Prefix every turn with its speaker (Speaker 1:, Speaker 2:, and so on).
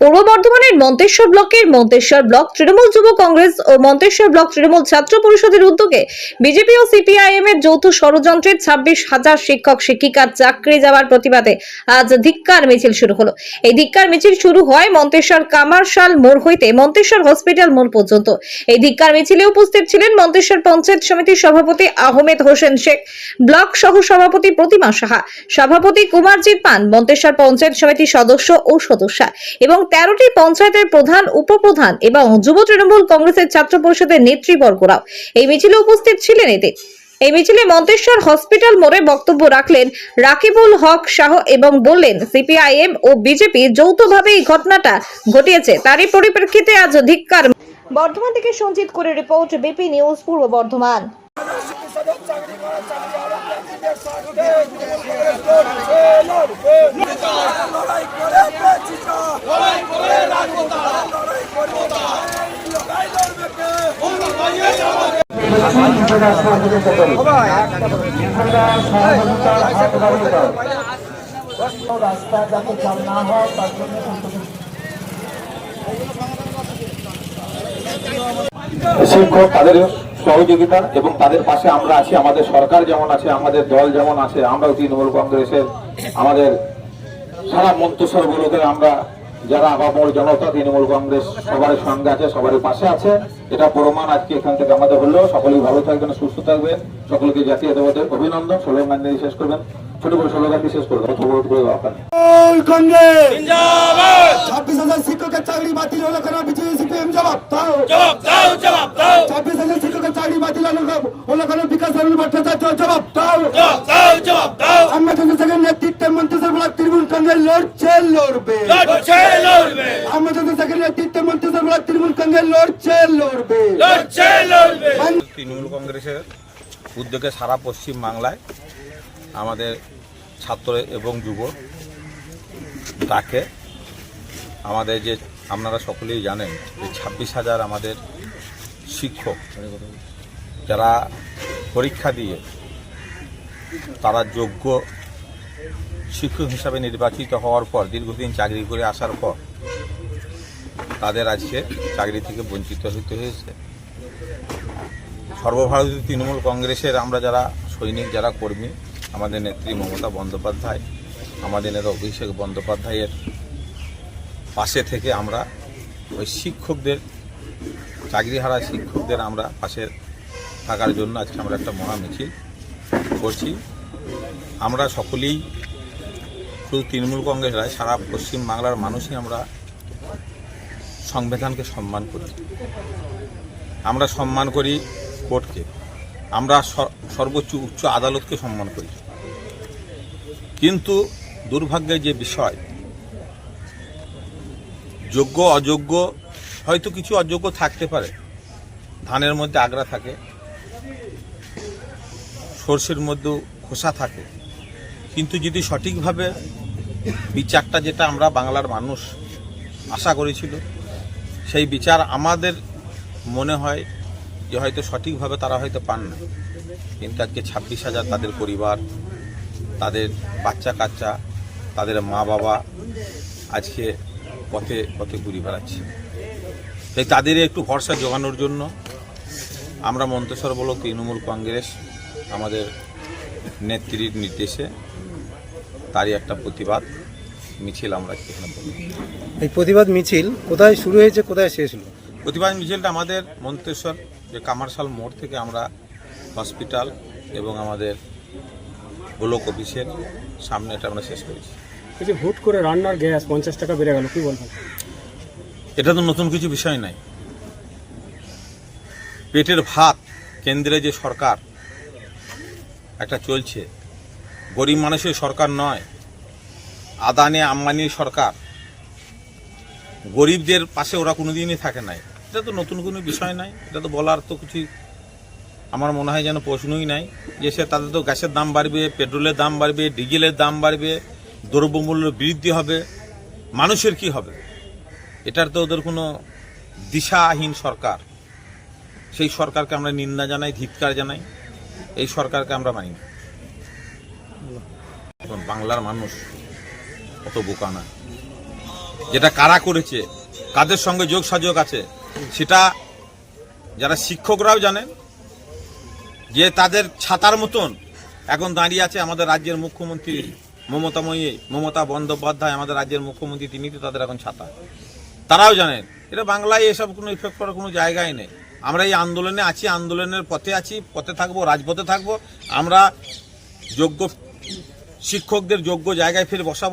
Speaker 1: পূর্ব বর্ধমানের মন্তেশ্বর ব্লকের মন্তেশ্বর ব্লক তৃণমূল যুব কংগ্রেস ও মন্তেশ্বর ব্লক তৃণমূল ছাত্র পরিষদের উদ্যোগে বিজেপি ও সিপিআইএম এর যৌথ ষড়যন্ত্রের 26,000 শিক্ষক শিক্ষিকার চাকরি যাওয়ার প্রতিবাদে আজ ধিক্কার মিছিল শুরু হলো। এই ধিক্কার মিছিল শুরু হয় মন্তেশ্বর কামারশাল মোড় হইতে মন্তেশ্বর হসপিটাল মোড় পর্যন্ত। এই ধিক্কার মিছিলে উপস্থিত ছিলেন মন্তেশ্বর পঞ্চায়েত সমিতির সভাপতি আহমেদ হোসেন শেখ, ব্লক সহ সভাপতি প্রতিমা সাহা, সভাপতি কুমারজিৎ পান, মন্তেশ্বর পঞ্চায়েত সমিতির সদস্য ও সদস্যা এবং 13টি পঞ্চায়েতের প্রধান, উপপ্রধান এবং যুব তৃণমূল কংগ্রেসের ছাত্র পরিষদের নেতৃবর্গরাও এই মিছিলে উপস্থিত ছিলেন। এই মিছিলে মন্তেশ্বর হসপিটাল মোড়ে বক্তব্য রাখলেন রাকিবুল হক শাহ এবং বললেন সিপিআইএম ও বিজেপি যৌথভাবে এই ঘটনাটা ঘটিয়েছে, তারই পরিপ্রেক্ষিতে আজ ধিক্কার। বর্ধমান থেকে সঞ্জিত করে রিপোর্ট, বিপি নিউজ পূর্ব বর্ধমান।
Speaker 2: রাস্তা যাতে জাম না হয় তার জন্য শিক্ষক তাদের সহযোগিতা এবং তাদের পাশে আমরা আছি। আমাদের সরকার যেমন আছে, আমাদের দল যেমন আছে, আমরাও তৃণমূল কংগ্রেসের আমাদের সারা মন্তেশ্বর ব্লকের আমরা যারা আপামর জনতা তৃণমূল কংগ্রেস সবার সঙ্গে আছে, সবার পাশে আছে, এটা প্রমাণ আজকে এখান থেকে আমাদের হলো। সকলেই ভালো থাকবেন, সুস্থ থাকবেন, সকলকে জাতীয়তাবাদের অভিনন্দন। স্লোগান দিয়ে শেষ করবেন, ছোট করে স্লোগান দিয়ে শেষ করবেন।
Speaker 3: 26,000 শিক্ষকের চাকরি বাতিল হলো কেন? বিজেপি সিপিএম জবাব দাও। 26,000 শিক্ষকের চাকরি বাতিল হলো কেন? বিকাশ ভট্টাচার্য জবাব দাও। আহমেদ হোসেনের নেতৃত্বে মন্তেশ্বর ব্লক তৃণমূল কংগ্রেস লড়বে। আহমেদ হোসেনের নেতৃত্বে মন্তেশ্বর ব্লক তৃণমূল কংগ্রেস লড়বে।
Speaker 4: তৃণমূল কংগ্রেসের উদ্যোগে সারা পশ্চিম বাংলায় আমাদের ছাত্র এবং যুব ডাকে আমাদের যে আপনারা সকলেই জানেন যে 26,000 আমাদের শিক্ষক যারা পরীক্ষা দিয়ে তারা যোগ্য শিক্ষক হিসাবে নির্বাচিত হওয়ার পর দীর্ঘদিন চাকরি করে আসার পর তাদের আজকে চাকরি থেকে বঞ্চিত হতে হয়েছে। সর্বভারতীয় তৃণমূল কংগ্রেসের আমরা যারা সৈনিক, যারা কর্মী, আমাদের নেত্রী মমতা বন্দ্যোপাধ্যায়, আমাদের নেতা অভিষেক বন্দ্যোপাধ্যায়ের পাশে থেকে আমরা ওই শিক্ষকদের, চাকরিহারা শিক্ষকদের আমরা পাশে থাকার জন্য আজকে আমরা একটা মহা মিছিল করছি। আমরা সকলেই, শুধু তৃণমূল কংগ্রেস নয়, সারা পশ্চিম বাংলার মানুষই আমরা সংবিধানকে সম্মান করি, আমরা সম্মান করি কোর্টকে, আমরা সর্বোচ্চ উচ্চ আদালতকে সম্মান করি। কিন্তু দুর্ভাগ্যের যে বিষয়, যোগ্য অযোগ্য, হয়তো কিছু অযোগ্য থাকতে পারে, ধানের মধ্যে আগড়া থাকে, সর্ষের মধ্যেও খোসা থাকে, কিন্তু যদি সঠিকভাবে বিচারটা, যেটা আমরা বাংলার মানুষ আশা করেছিল, সেই বিচার আমাদের মনে হয় যে হয়তো সঠিকভাবে তারা হয়তো পান না। কিন্তু আজকে 26,000 তাদের পরিবার, তাদের বাচ্চা কাচ্চা, তাদের মা বাবা আজকে পথে পথে ঘুরে বেড়াচ্ছে। তাই তাদের একটু ভরসা জোগানোর জন্য আমরা মন্তেশ্বর ব্লক তৃণমূল কংগ্রেস আমাদের নেত্রীর নির্দেশে তারই একটা প্রতিবাদ মিছিল আমরা এখানে করি।
Speaker 5: এই প্রতিবাদ মিছিল কোথায় শুরু হয়েছে, কোথায় শেষ হলো?
Speaker 4: প্রতিবাদ মিছিলটা আমাদের মন্তেশ্বর যে কামারশাল মোড় থেকে আমরা হসপিটাল এবং আমাদের ব্লক অফিসের সামনে এটা আমরা শেষ করেছি।
Speaker 5: যে হুট করে রান্নার গ্যাস 50 টাকা বেড়ে গেল, কি বলবেন?
Speaker 4: এটা তো নতুন কিছু বিষয় নাই। পেটের ভাত কেন্দ্রে যে সরকার একটা চলছে, গরিব মানুষের সরকার নয়, আদানি আম্বানির সরকার, গরিবদের পাশে ওরা কোনোদিনই থাকে নাই। এটা তো নতুন কোনো বিষয় নাই, এটা তো বলার তো কিছু আমার মনে হয় যেন প্রশ্নই নাই। যে সে তাদের তো গ্যাসের দাম বাড়বে, পেট্রোলের দাম বাড়বে, ডিজেলের দাম বাড়বে, দ্রব্যমূল্য বৃদ্ধি হবে, মানুষের কি হবে? এটার তো ওদের কোনো দিশাহীন সরকার। সেই সরকারকে আমরা নিন্দা জানাই, ধিক্কার জানাই, এই সরকারকে আমরা মানি না। এখন বাংলার মানুষ অত বোকা না, যেটা কারা করেছে, কাদের সঙ্গে যোগ সাজক আছে, সেটা যারা শিক্ষকরাও জানেন যে তাদের ছাতার মতন এখন দাঁড়িয়ে আছে আমাদের রাজ্যের মুখ্যমন্ত্রী মমতা বন্দ্যোপাধ্যায়, আমাদের রাজ্যের মুখ্যমন্ত্রী, তিনি তো তাদের এখন ছাতা। তারাও জানেন এটা বাংলায় এসব কোনো ইফেক্ট করার কোনো জায়গাই নেই। আমরা এই আন্দোলনে আছি, আন্দোলনের পথে আছি, পথে থাকবো, রাজপথে থাকবো। আমরা যোগ্য শিক্ষকদের যোগ্য জায়গায় ফিরে বসাবো।